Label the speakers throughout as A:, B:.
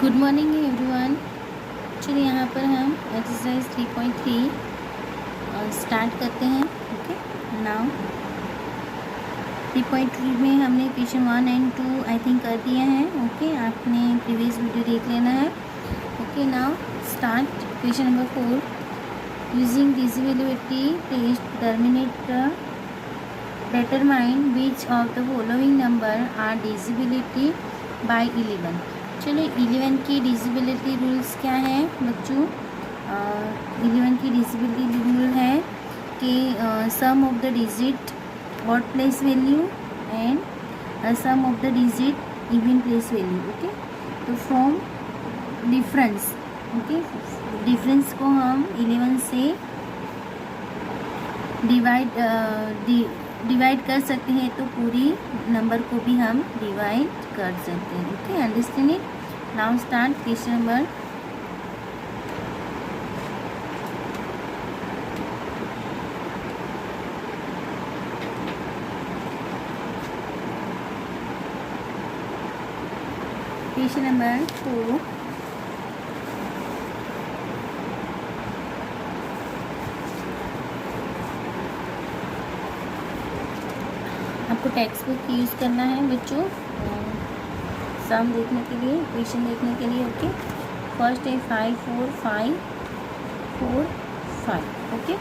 A: Good morning everyone. चलिए यहाँ पर हम एक्सरसाइज 3.3 स्टार्ट करते हैं। ओके, नाउ 3.3 में हमने क्वेश्चन 1 एंड 2 आई थिंक कर दिए हैं। ओके, आपने प्रीवियस वीडियो देख लेना है। Okay, now start question number 4। Using divisibility test determine which of the following number are divisibility by 11। चलो 11 की डिविजिबिलिटी रूल्स क्या है बच्चों? 11 की डिविजिबिलिटी रूल है कि sum of the digit odd place value and sum of the digit even place value. Okay, तो from difference, okay, difference को हम 11 से डिवाइड कर सकते हैं, तो पूरी नंबर को भी हम डिवाइड कर सकते हैं। Okay, understand it. Now start question number question number 4। आपको टेक्स्ट बुक यूज़ करना है बच्चों सम देखने के लिए, क्वेश्चन देखने के लिए। ओके, फर्स्ट है 5 4 5 4 5। ओके,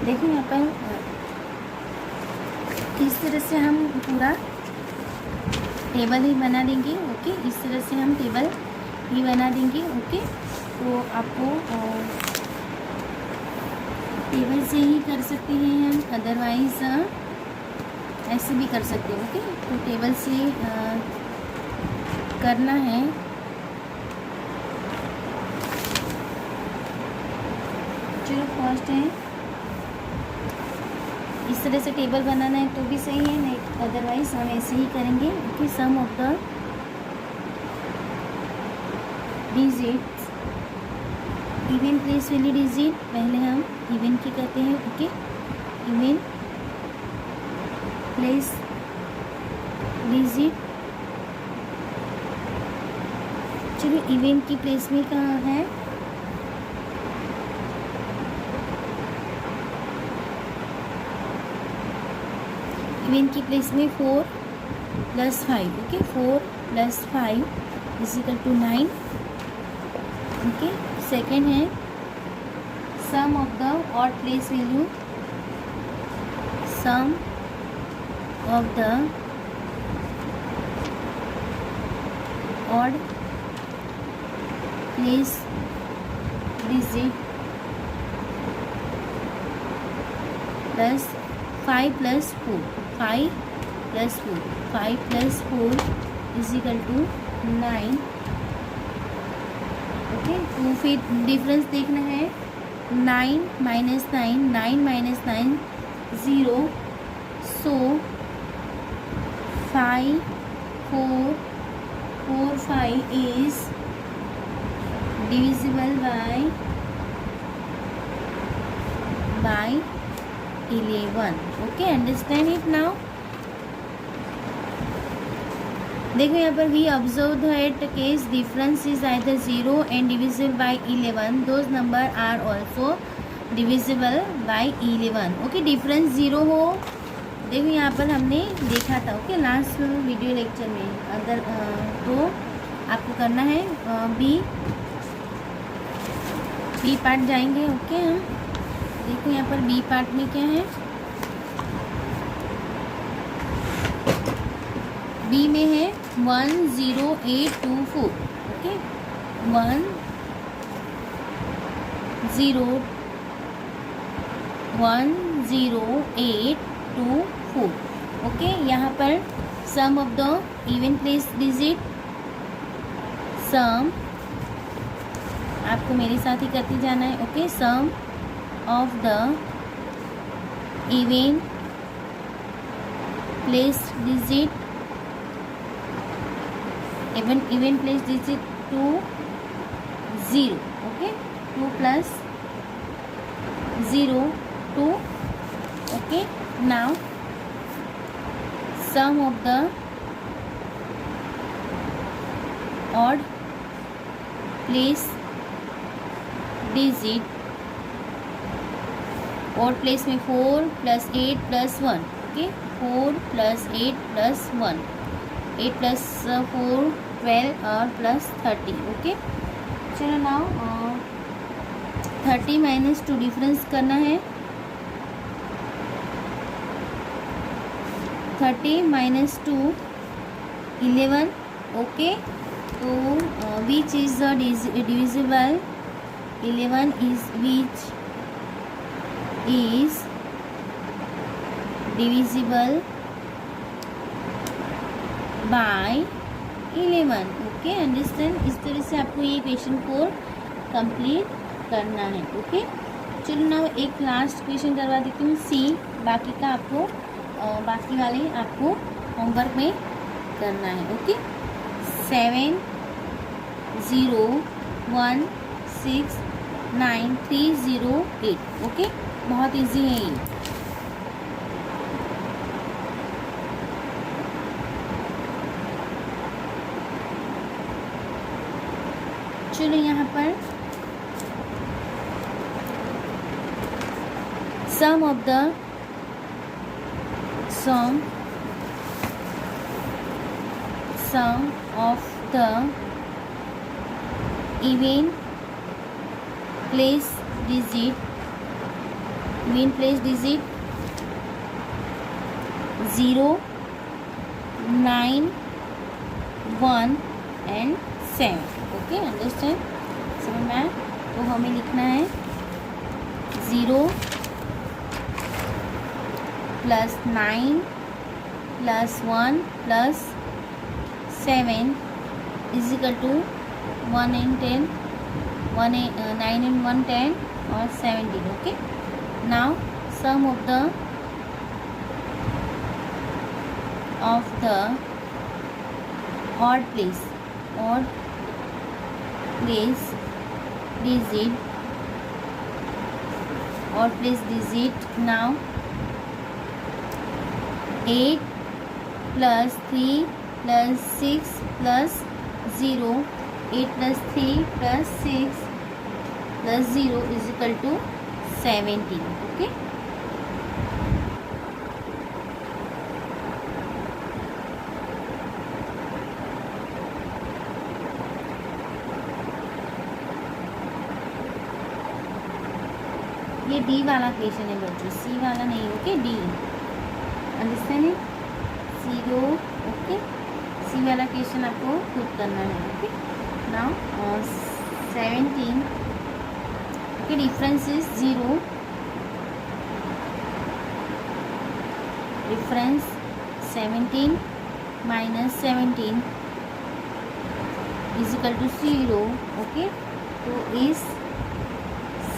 A: देखिए यहाँ पर किस तरह से हम पूरा टेबल ही बना देंगे। ओके, इस तरह से हम टेबल ही बना देंगे। ओके, तो आपको टेबल से ही कर सकते हैं हम, अदरवाइज ऐसे भी कर सकते हैं। ओके, तो टेबल से करना है। चलो फर्स्ट है, इस तरह से टेबल बनाना है तो भी सही है, नहीं अदरवाइज हम ऐसे ही करेंगे। Okay, sum of the digits even place value digit, पहले हम इवन की करते हैं। Okay, even place digit. चलिए इवन की प्लेस में कहाँ है? इवन की प्लेस में 4 + 5। ओके, 4 + 5 = 9। ओके, सेकेंड है sum of the odd place value, sum of the odd place digit plus 5 + 4, 5 + 4, 5 + 4 = 9। Okay, तो फिर डिफरेंस देखना है। 9 - 9, 9 - 9 0, सो 5 4 4 5 is divisible by 11। Okay, understand it now. देखो यहाँ पर we observe that case difference is either 0 and divisible by 11, those number are also divisible by 11। Okay, difference 0 हो, देखो यहाँ पर हमने देखा था। ओके, लास्ट वीडियो लेक्चर में अगर तो आपको करना है बी पार्ट जाएंगे। ओके, हम देखो यहाँ पर बी पार्ट में क्या है। बी में है 1 0 8 2 4। ओके, 1 0 1 0 8 2 4। ओके, यहाँ पर sum of the even place digit, sum आपको मेरे साथ ही करते जाना है। Okay, sum of the even place digit, even place digit 2 0। Okay, 2 + 0 2. Okay, now sum of the odd place digit, odd place में 4 plus 8 plus 1. Okay, 4 plus 8 plus 1, 8 plus 4 12 और plus 30. Okay, चलो नाउ 30 माइनस 2 डिफरेंस करना है. 30 minus 2 11. Okay, तो which is the divisible? 11 is which is divisible by 11. Okay, understand. इस तरह से आपको ये क्वेश्चन 4 कंप्लीट करना है. ओके, चलो ना एक लास्ट क्वेश्चन करवा देती हूँ. सी, बाकी का आपको बाकी वाले आपको होमवर्क में करना है. ओके, 7 0 1 6 9 3 0 8. ओके, बहुत इजी है ये. चलो यहाँ पर sum of the even place digit 0 9 1 and 7. Okay, understand. समझ में आया? तो हमें लिखना है 0 plus 9 plus 1 plus 7 is equal to 1 and 10, 9 and 1 10 और 17. Okay, now sum of the odd place digit now 8 plus 3 plus 6 plus 0. 8 plus 3 plus 6 plus 0 is equal to 17. Okay, ये D वाला क्वेश्चन है बच्चों, सी वाला नहीं. Okay, D understand. 0. Okay, C वाला question आपको खुद करना है. Okay, now 17. Okay, difference is 0. Difference 17 minus 17 is equal to 0. Okay, तो इस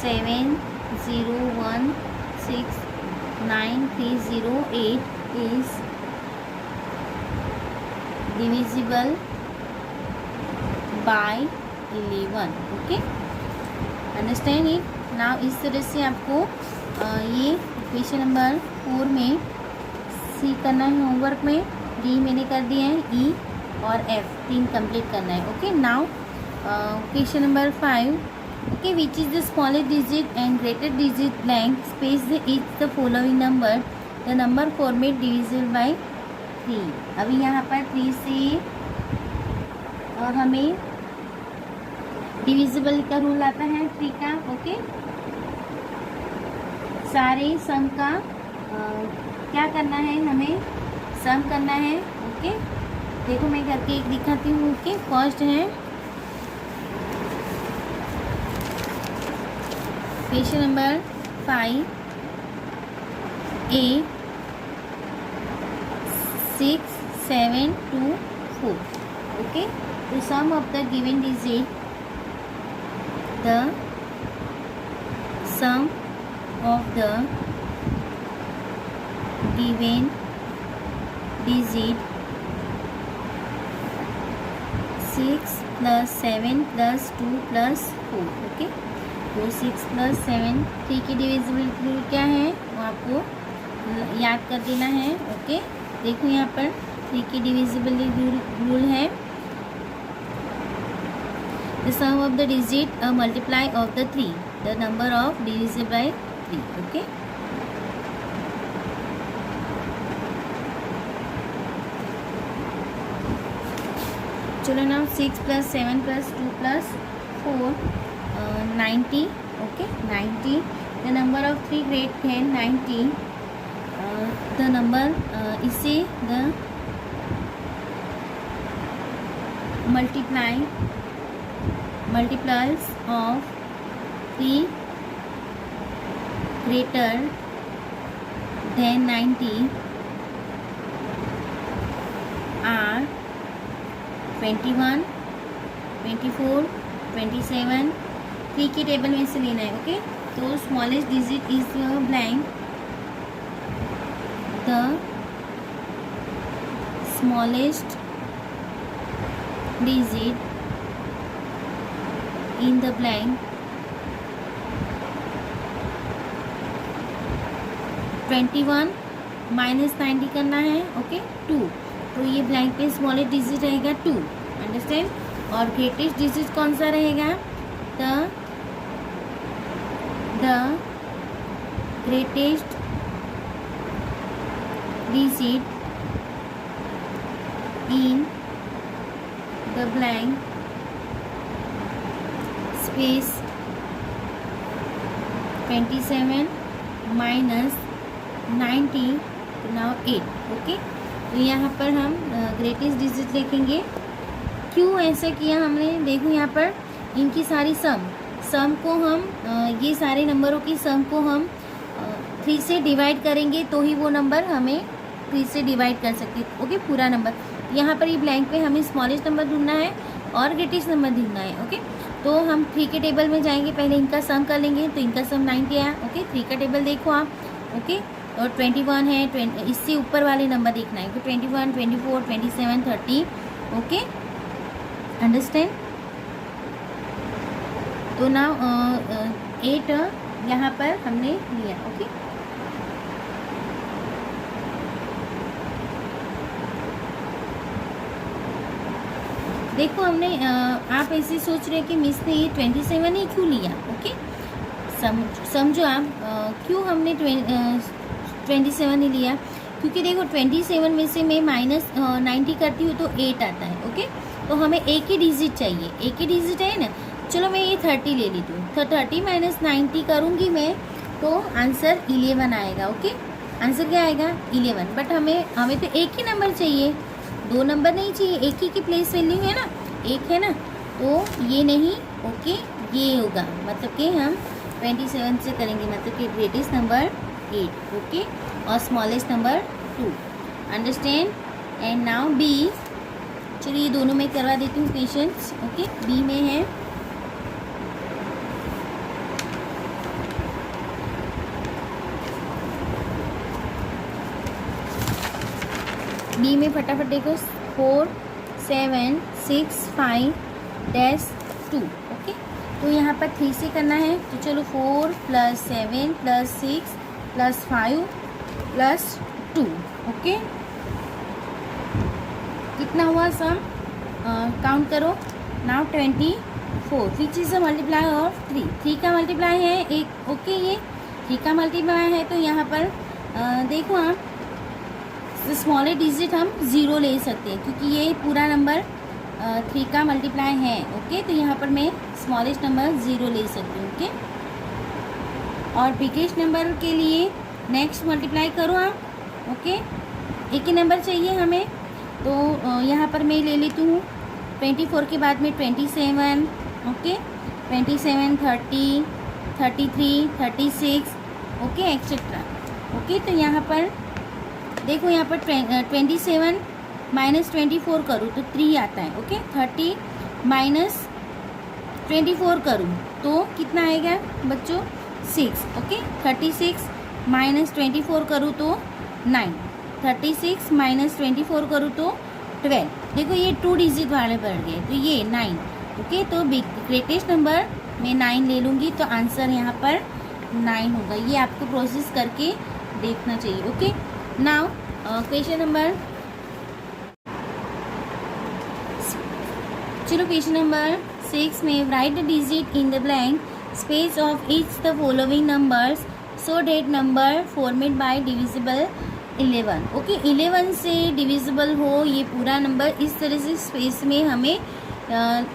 A: 7 0 1 6 9 3 0 8 is divisible by 11. Okay, understand it. Now इस तरह से आपको ये क्वेश्चन नंबर 4 में सी करना है होमवर्क में. डी मैंने कर दिया है. ई और एफ 3 कंप्लीट करना है. Okay, now question number 5. Okay, which is the smallest digit and greatest digit blank space is the following number. The number format divisible by 3. अभी यहाँ पर 3 से हमें डिविजिबल का रूल आता है 3 का. ओके, सारे सम का क्या करना है, हमें सम करना है. ओके, देखो मैं करके एक दिखाती हूँ. ओके, फर्स्ट है question number 5. A 6 7 2 4. Okay, the sum of the given digit, the sum of the given digit 6 plus 7 plus 2 plus 4. Okay, तो 6 plus 7 3 की डिविजिबिलिटी क्या है आपको याद कर देना है। ओके, देखो यहाँ पर 3 की डिविजिबिलिटी रूल है, the sum of the digit a multiply of the 3, the number of divisible by 3। Okay, चलो ना 6 + 7 + 2 + 4 90। Okay, 90, the number of 3 great 10 90, the number इसे the multiplies of 3 greater than 90 are 21, 24, 27, 3 की table में से लेना है। Okay, तो smallest digit is blank, the smallest digit in the blank 21 - 90 करना है। ओके, 2, तो ये ब्लैंक पे स्मॉलेस्ट डिजिट रहेगा 2, अंडरस्टैंड। और ग्रेटेस्ट डिजिट कौन सा रहेगा? The greatest digit in the blank space 27 - 90, now 8। Okay, तो यहाँ पर हम ग्रेटेस्ट डिजिट लिखेंगे। क्यों ऐसा किया हमने? देखो यहाँ पर इनकी सारी सम को हम ये सारे नंबरों की सम को हम 3 से डिवाइड करेंगे तो ही वो नंबर हमें 3 से डिवाइड कर सकते हैं। ओके, पूरा नंबर। यहाँ पर ये ब्लैंक पे हमें स्मॉलेस्ट नंबर ढूंढना है और ग्रेटेस्ट नंबर ढूंढना है। ओके, तो हम 3 के टेबल में जाएंगे, पहले इनका सम कर लेंगे, तो इनका सम 90 आया। ओके, 3 का टेबल देखो आप। ओके, और 21 है, इससे ऊपर वाले नंबर देखना है, तो 21, 24, 27, 30। Okay, understand. तो ना 8 यहाँ पर हमने लिया। ओके, देखो हमने आप ऐसे सोच रहे कि मिस ने ये 27 ही क्यों लिया। ओके, समझो आप क्यों हमने 27 ही लिया, क्योंकि देखो 27 में से मैं -90 करती हूँ तो 8 आता है। ओके, तो हमें एक ही डिजिट चाहिए, एक ही डिजिट है ना। चलो मैं ये 30 ले लेती हूँ, तो 30 - 90 करूँगी मैं तो आंसर 11 आएगा। ओके, आंसर क्या आएगा? 11। बट हमें तो एक ही नंबर चाहिए, 2 नंबर नहीं चाहिए, एक ही की प्लेस वैल्यू है ना, एक है ना, तो ये नहीं। ओके, ये होगा, मतलब कि हम 27 से करेंगे, मतलब कि ग्रेटेस्ट नंबर 8। ओके, और smallest number 2, understand. And now B, चलिए ये दोनों में करवा देती हूँ क्वेश्चंस। ओके, बी में है बी में फटाफट देखो 4 7 6 5 -2। ओके, तो यहाँ पर 3 से करना है, तो चलो 4 + 7 + 6 + 5 + 2। ओके, कितना हुआ सम? काउंट करो now 24, which is a multiply of 3 का मल्टीप्लाई है एक। ओके, ये 3 का मल्टीप्लाई है, तो यहाँ पर देखो आप स्मॉलेस्ट डिजिट हम 0 ले सकते हैं, क्योंकि ये पूरा नंबर 3 का मल्टीप्लाई है। ओके, तो यहाँ पर मैं स्मॉलेस्ट नंबर 0 ले सकती हूँ। ओके, और बिगेस्ट नंबर के लिए नेक्स्ट मल्टीप्लाई करो आप। ओके, एक ही नंबर चाहिए हमें, तो यहाँ पर मैं ले लेती हूँ 24 के बाद में 27। Okay, 27 30 33 36 okay etcetera. ओके, तो यहाँ पर देखो, यहाँ पर 27 - 24 करूँ तो 3 आता है। ओके, 30 - 24 करूँ तो कितना आएगा बच्चों? 6। ओके, 36 - 24 करूँ तो 9, 36 - 24 करूँ तो 12। देखो ये 2 डिजिट वाले बढ़ गए, तो ये 9। ओके, तो ग्रेटेस्ट नंबर मैं 9 ले लूँगी, तो आंसर यहाँ पर 9 होगा। ये आपको प्रोसेस करके देखना चाहिए। ओके, नाउ क्वेश्चन नंबर, चलो क्वेश्चन नंबर 6 में write the digit in the blank space of each the following numbers so that number formed by divisible 11। Okay, 11 से डिविजिबल हो ये पूरा नंबर, इस तरह से स्पेस में हमें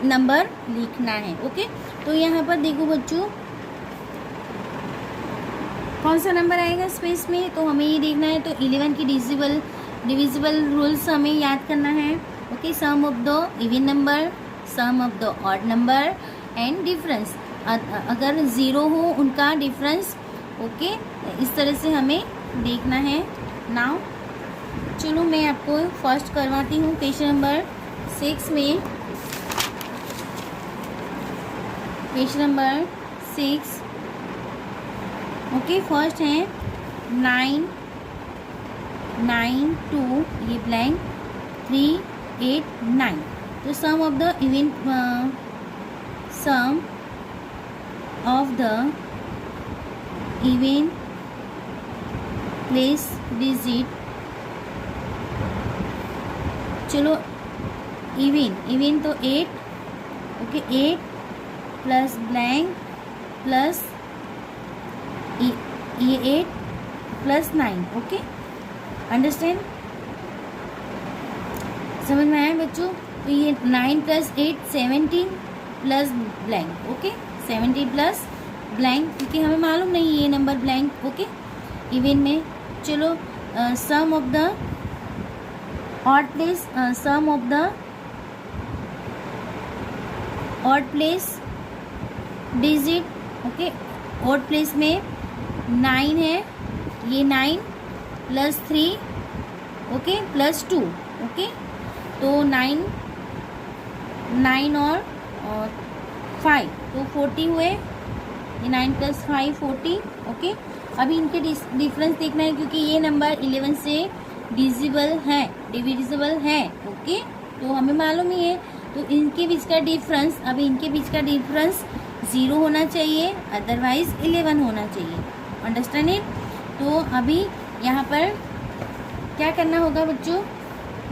A: नंबर लिखना है। ओके, तो यहाँ पर देखो बच्चों कौन सा नंबर आएगा स्पेस में, तो हमें ये देखना है। तो 11 की डिविजिबल रूल्स हमें याद करना है। Okay, sum of the even number, sum of the odd number and difference, अगर ज़ीरो हो उनका डिफरेंस। ओके, इस तरह से हमें देखना है। नाउ चलो मैं आपको फर्स्ट करवाती हूँ क्वेश्चन नंबर 6 में। क्वेश्चन नंबर 6, ओके, फर्स्ट है 9 9 2, ये ब्लैंक 3 8 9। तो sum of the even sum of the even place digit, चलो इवन तो 8। ओके, 8 प्लस ब्लैंक प्लस ये 8 प्लस 9। ओके, अंडरस्टैंड, समझ में आया बच्चों। तो ये 9 plus 8 17 plus blank. Okay, 17 plus blank, क्योंकि हमें मालूम नहीं ये नंबर ब्लैंक। ओके, इवन में चलो sum of the odd place, sum of the odd place digit. Okay, odd place में 9 है, ये 9 प्लस 3, ओके, प्लस 2। ओके, तो 9 और 5 तो 40 हुए, ये 9 प्लस 5 40। ओके, अभी इनके डिफरेंस देखना है, क्योंकि ये नंबर 11 से डिविजिबल है। ओके, तो हमें मालूम ही है। तो इनके बीच का डिफरेंस, अभी इनके बीच का डिफरेंस 0 होना चाहिए, अदरवाइज 11 होना चाहिए। Understand it. तो अभी यहाँ पर क्या करना होगा बच्चों,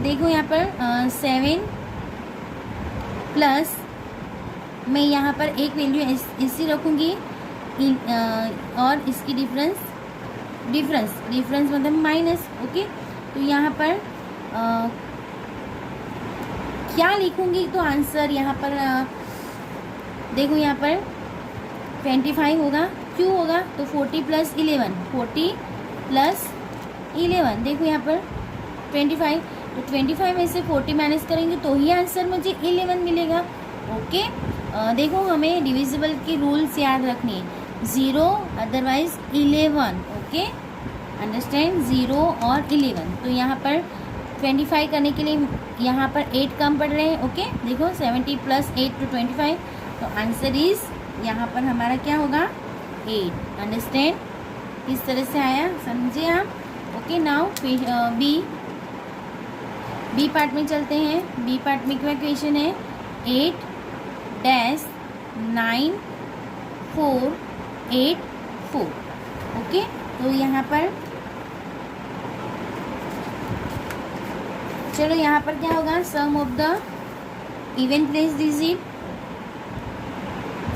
A: देखो यहाँ पर 7 प्लस, मैं यहाँ पर एक वैल्यू इसी रखूँगी, और इसकी डिफरेंस मतलब माइनस। ओके, तो यहाँ पर क्या लिखूँगी, तो आंसर यहाँ पर देखो यहाँ पर 25 होगा। क्यों होगा, तो 40 प्लस 11, 40 प्लस 11, देखो यहाँ पर 25, तो 25 में से 40 माइनस करेंगे तो ही आंसर मुझे 11 मिलेगा। ओके, देखो हमें डिविजिबल की रूल्स याद रखनी है, 0 अदरवाइज 11। ओके, अंडरस्टैंड, 0 और 11। तो यहाँ पर 25 करने के लिए यहाँ पर 8 कम पड़ रहे हैं। ओके, देखो 70 प्लस 8 to 25, तो आंसर इज यहाँ पर हमारा क्या होगा 8। अंडरस्टैंड, किस तरह से आया समझे आप। ओके, नाउ बी पार्ट में चलते हैं। बी पार्ट में क्या क्वेश्चन है, 8 डैश 9 4 8 4। ओके, तो यहाँ पर चलो यहाँ पर क्या होगा, sum of the even place digit,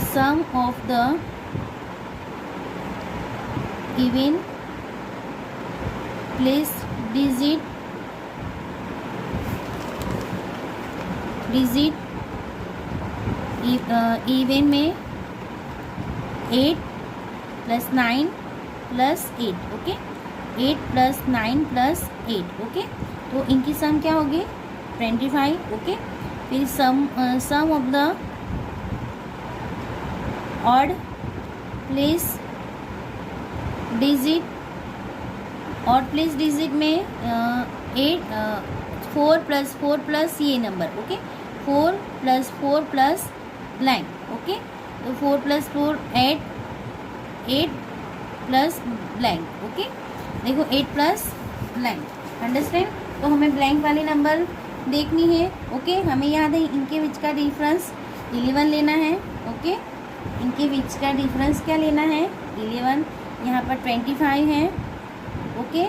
A: sum of the even place digit even में 8 plus 9 plus 8। Okay, 8 plus 9 plus 8। Okay, तो इनकी सम क्या होगी 25। ओके, फिर sum of the odd place digit में 4 प्लस 4 प्लस ये नंबर। Okay, 4 plus 4 plus blank. Okay, तो 4 प्लस 4 8 प्लस ब्लैंक। ओके, देखो 8 प्लस ब्लैंक। अंडरस्टैंड, तो हमें ब्लैंक वाले नंबर देखनी है। ओके, हमें याद है इनके बीच का डिफरेंस 11 लेना है। ओके, इनके बीच का डिफरेंस क्या लेना है 11। यहाँ पर 25 है, ओके।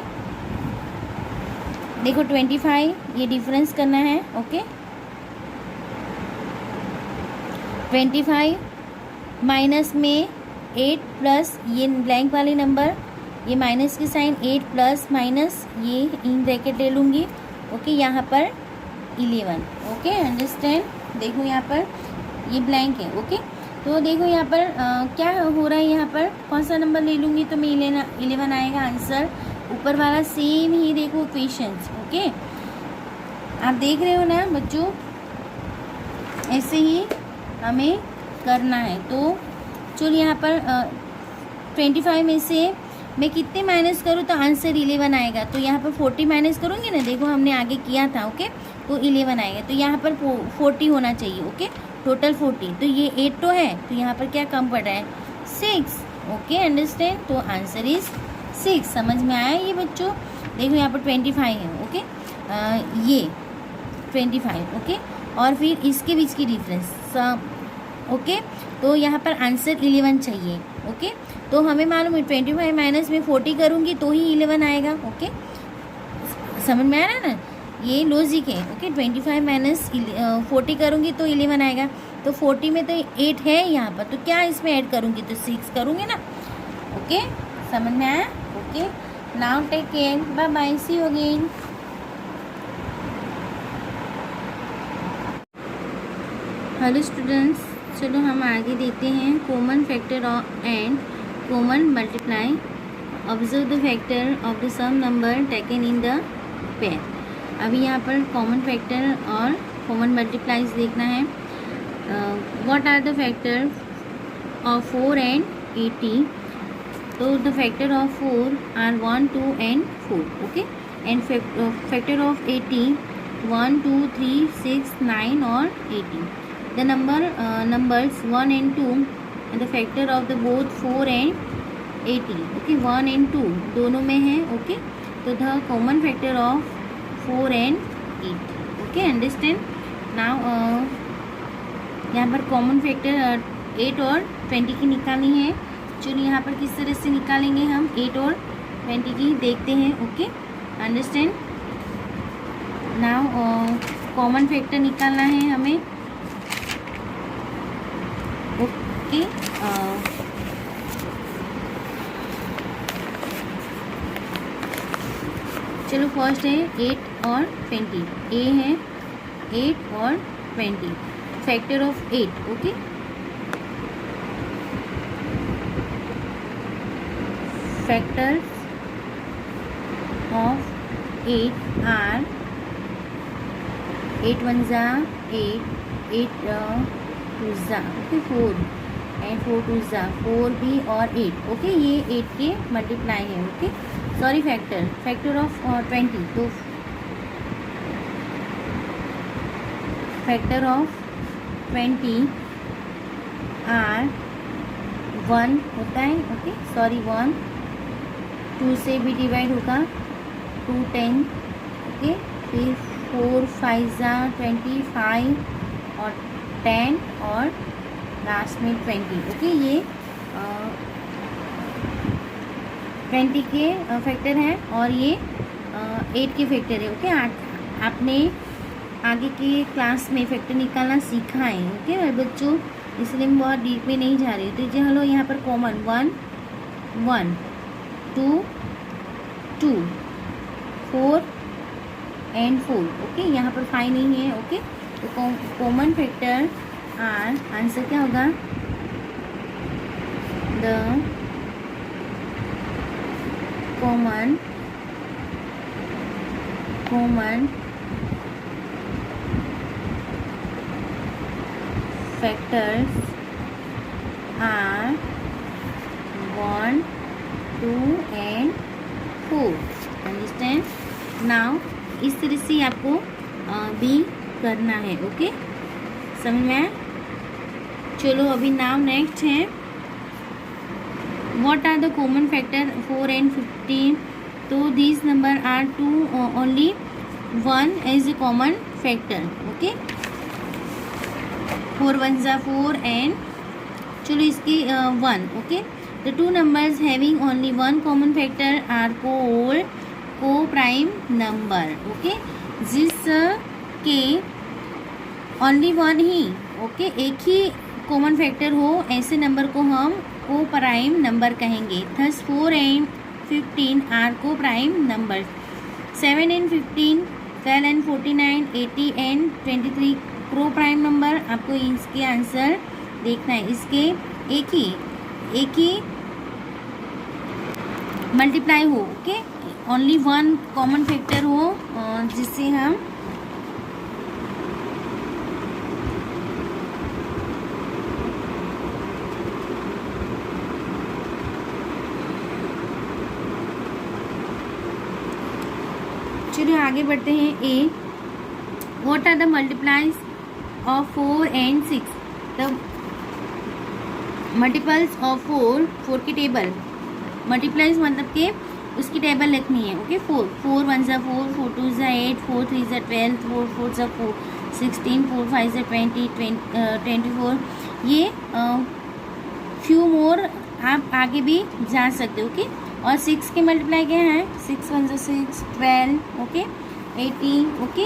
A: देखो 25 ये डिफरेंस करना है, ओके। 25 माइनस में 8 प्लस ये ब्लैंक वाले नंबर, ये माइनस की साइन, 8 प्लस माइनस ये इन ब्रैकेट ले लूँगी, ओके। यहाँ पर 11, ओके, अंडरस्टैंड। देखो यहाँ पर ये ब्लैंक है, ओके। तो देखो यहाँ पर क्या हो रहा है, यहाँ पर कौन सा नंबर ले लूँगी तो मैं 11 आएगा आंसर। ऊपर वाला सेम ही देखो इक्वेशंस, ओके। आप देख रहे हो ना बच्चों, ऐसे ही हमें करना है। तो चलो यहाँ पर 25 में से मैं कितने माइनस करूँ तो आंसर 11 आएगा। तो यहाँ पर 40 माइनस करूँगी ना, देखो हमने आगे किया था, ओके। तो 11 आएगा, तो यहाँ पर 40 होना चाहिए, ओके। टोटल 40, तो ये 8 तो है, तो यहाँ पर क्या कम पड़ रहा है, 6, ओके, अंडरस्टैंड। तो आंसर इज 6। समझ में आया ये बच्चों। देखो यहाँ पर 25 है, ओके, ये 25, ओके, और फिर इसके बीच की डिफरेंस, ओके। तो यहाँ पर आंसर 11 चाहिए, ओके। तो हमें मालूम है 25 माइनस में 40 करूँगी तो ही 11 आएगा, ओके। समझ में आ रहा है ना, ये लॉजिक है, ओके। 25 माइनस 40 करूँगी तो 11 आएगा। तो 40 में तो 8 है यहाँ पर, तो क्या इसमें ऐड करूँगी तो 6 करूँगी ना, ओके। समझ में आया, okay. Now take care, bye bye, see you again. Hello students, चलो हम आगे देखते हैं common factor and common multiply. Observe the factor of the some number taken in the pair. अभी यहाँ पर कॉमन फैक्टर और कॉमन मल्टीप्लाइज देखना है। What are the factor of 4 and 80? तो the factor of 4 are 1, 2 and 4, okay. And factor of 80 1, 2, 3, 6, 9 और 80. The numbers 1 and 2 and the factor of the both 4 and 80, okay, 1 and 2 दोनों में है, okay. तो the common factor of 4 and 8, okay, understand। now यहाँ पर common factor 8 और 20 की निकालनी है। चलो यहाँ पर किस तरह से निकालेंगे हम 8 और 20 की, देखते हैं, okay, understand. Now common factor निकालना है हमें, ओके। चलो फर्स्ट है 8 और 20, ए है 8 और 20, factor of 8, okay. Factors of 8 are 8 1 जा 8, 8 2 जा, ओके, 4 एंड 4 2 जा 4 भी और 8, ओके। ये 8 के मल्टीप्लाई है, ओके, सॉरी फैक्टर ऑफ 20। तो फैक्टर ऑफ 20 आर 1 होता है, ओके, सॉरी 1, 2 से भी डिवाइड होगा 2 10, ओके। फिर 4 5 जा 25 और 10 और लास्ट में 20, ओके। ये 20 के फैक्टर हैं और ये 8 के फैक्टर है, ओके। आपने आगे के क्लास में फैक्टर निकालना सीखा है, ओके बच्चों, इसलिए मैं बहुत डीप में नहीं जा रही हूँ। तो चलो यहाँ पर कॉमन 1 1 2 2 4 एंड 4, ओके। यहाँ पर 5 नहीं है, ओके। तो कॉमन फैक्टर आर, आंसर क्या होगा, the common factors are 1, 2 and 4, understand. Now इस तरह से आपको भी करना है, ओके, समझ में आया। चलो अभी नाउ नेक्स्ट है what are the common factor 4 and 15? तो this number are 2 only 1 as a common factor, okay. 4 1 जा 4 एंड चलो इसकी 1, okay. The 2 numbers having only one common factor are called prime number, okay, जिसके only one ही, okay, एक ही common factor हो, ऐसे नंबर को हम को प्राइम नंबर कहेंगे। थस 4 and 15 आर को prime number, 7 and 15, 12 and 49, 80 and 23 को प्राइम नंबर। आपको इसके आंसर देखना है, इसके एक ही मल्टीप्लाई हो, okay, only one common factor हो, जिससे हम चलिए आगे बढ़ते हैं। A, what are the multiplies of 4 and 6? The multiples of 4 की टेबल, मल्टीप्लाइज मतलब के उसकी टेबल लिखनी है, ओके। 4 1 ज़ा 4, 4 2 ज़ा 8, 4 3 ज़ा 12, 4 4 ज़ा 16, 4 5 ज़ा 20, 24। ये फ्यू मोर आप आगे भी जा सकते हो, ओके। और 6 के मल्टीप्लाई क्या है? 6 1 ज़ा 6, 12, ओके, 18, ओके।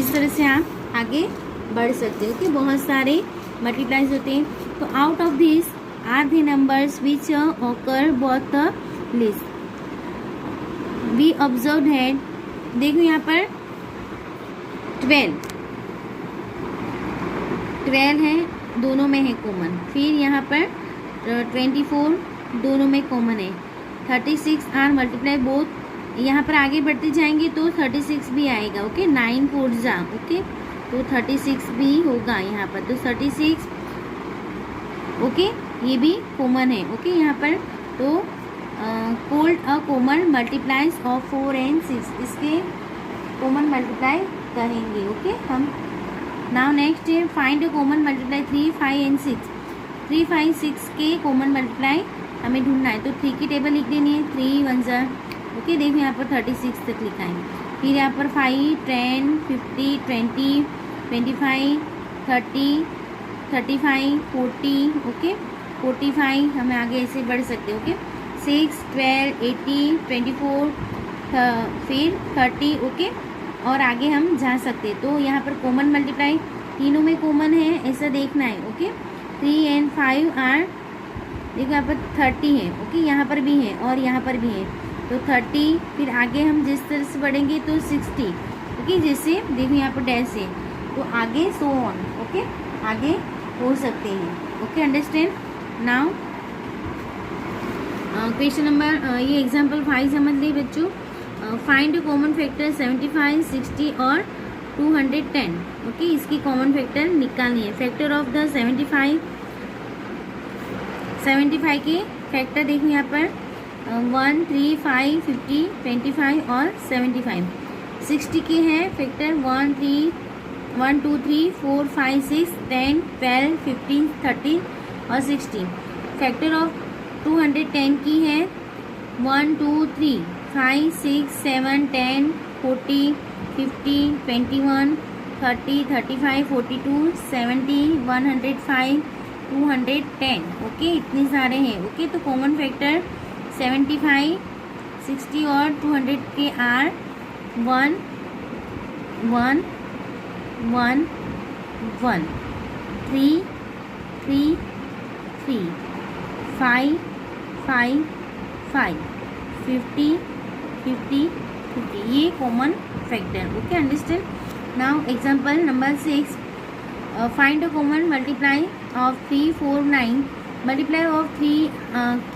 A: इस तरह से आप आगे बढ़ सकते हो, ओके। बहुत सारे मल्टीप्लाइज होते हैं। तो out of this are the numbers which occur both the list. We observe had, देखो यहाँ पर 12 है, दोनों में है कॉमन। फिर यहाँ पर 24 दोनों में कॉमन है। 36 आर मल्टीप्लाई बोथ, यहाँ पर आगे बढ़ते जाएंगे तो 36 भी आएगा, ओके। 9 4 जा, ओके, तो 36 भी होगा यहाँ पर, तो 36, ओके, ये भी कॉमन है, ओके। यहाँ पर तो cold a common multiplies of 4 and 6, इसके कॉमन मल्टीप्लाई कहेंगे, ओके हम। नाउ नेक्स्ट है find a common multiply 3 5 and 6। 3 5 6 के कॉमन मल्टीप्लाई हमें ढूंढना है, तो 3 की टेबल लिख देनी है। 3 1 ज़ा, ओके, देखो यहाँ पर 36 तक लिखा है। फिर यहाँ पर 5 10 50 20 25 30 35 40, ओके, 45, हमें आगे ऐसे बढ़ सकते हैं, ओके। 6 12 80 24, फिर 30, ओके, और आगे हम जा सकते हैं। तो यहाँ पर कॉमन मल्टीप्लाई तीनों में कॉमन है, ऐसा देखना है, ओके। 3 and 5 आर, देखो यहाँ पर 30 है, ओके, यहाँ पर भी है और यहाँ पर भी है, तो 30। फिर आगे हम जिस तरह से बढ़ेंगे तो 60, ओके, जैसे देखो यहाँ पर डैश है, तो आगे सो ऑन, ओके, आगे हो सकते हैं, okay, understand. Now question number, ये एग्जाम्पल 5 समझ ली बच्चों। फाइंड कॉमन फैक्टर 75 60 और 210, ओके, इसकी कॉमन फैक्टर निकालनी है। फैक्टर ऑफ द 75 के फैक्टर देखो यहाँ पर 1 3 5 50 25 और 75। 60 के हैं फैक्टर 1 2 3 4 5 6 10 12 15 13 और 16। फैक्टर ऑफ 210 की है 1 2 3 5 6 7 10 40 50 21 30 35 42 70 105 210, ओके, इतने सारे हैं, ओके। तो कॉमन फैक्टर 75 60 और 200 के आर 1 1 1 1 3 3 3 5 5 5 50 50 50, ये common factor, okay, understand. Now example number 6, find a common multiply of 3 4 9। Multiply of 3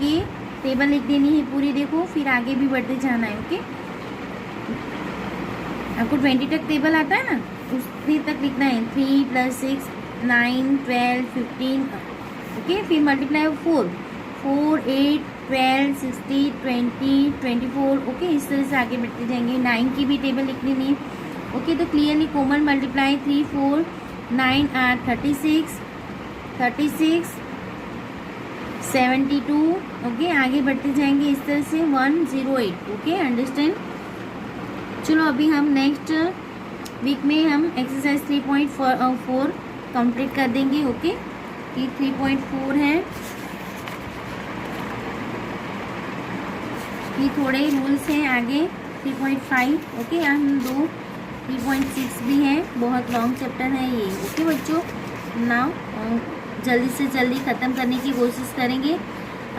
A: के टेबल लिख देनी है पूरी, देखो, फिर आगे भी बढ़ते जाना है, ओके। आपको 20 तक टेबल आता है ना, उस तक लिखना है। 3 + 6 9 12 15, ओके। फिर मल्टीप्लाई ऑफ 4 8 12 60 20 24, ओके, इस तरह से आगे बढ़ते जाएंगे। 9 की भी टेबल लिख लेनी है, ओके। तो clearly common multiply 3 4 9 are 36 72, okay, आगे बढ़ते जाएंगे इस तरह से 108, ओके, अंडरस्टैंड। चलो अभी हम नेक्स्ट वीक में हम एक्सरसाइज 3.4 कंप्लीट कर देंगे, ओके। ये 3.4 है, ये थोड़े रूल्स हैं आगे 3.5 ओके। एंड 3.6 भी है, बहुत लॉन्ग चैप्टर है ये। ओके बच्चों, नाउ जल्दी से जल्दी ख़त्म करने की कोशिश करेंगे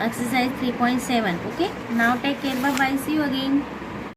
A: exercise 3.7। Okay, now take care, bye bye, see you again.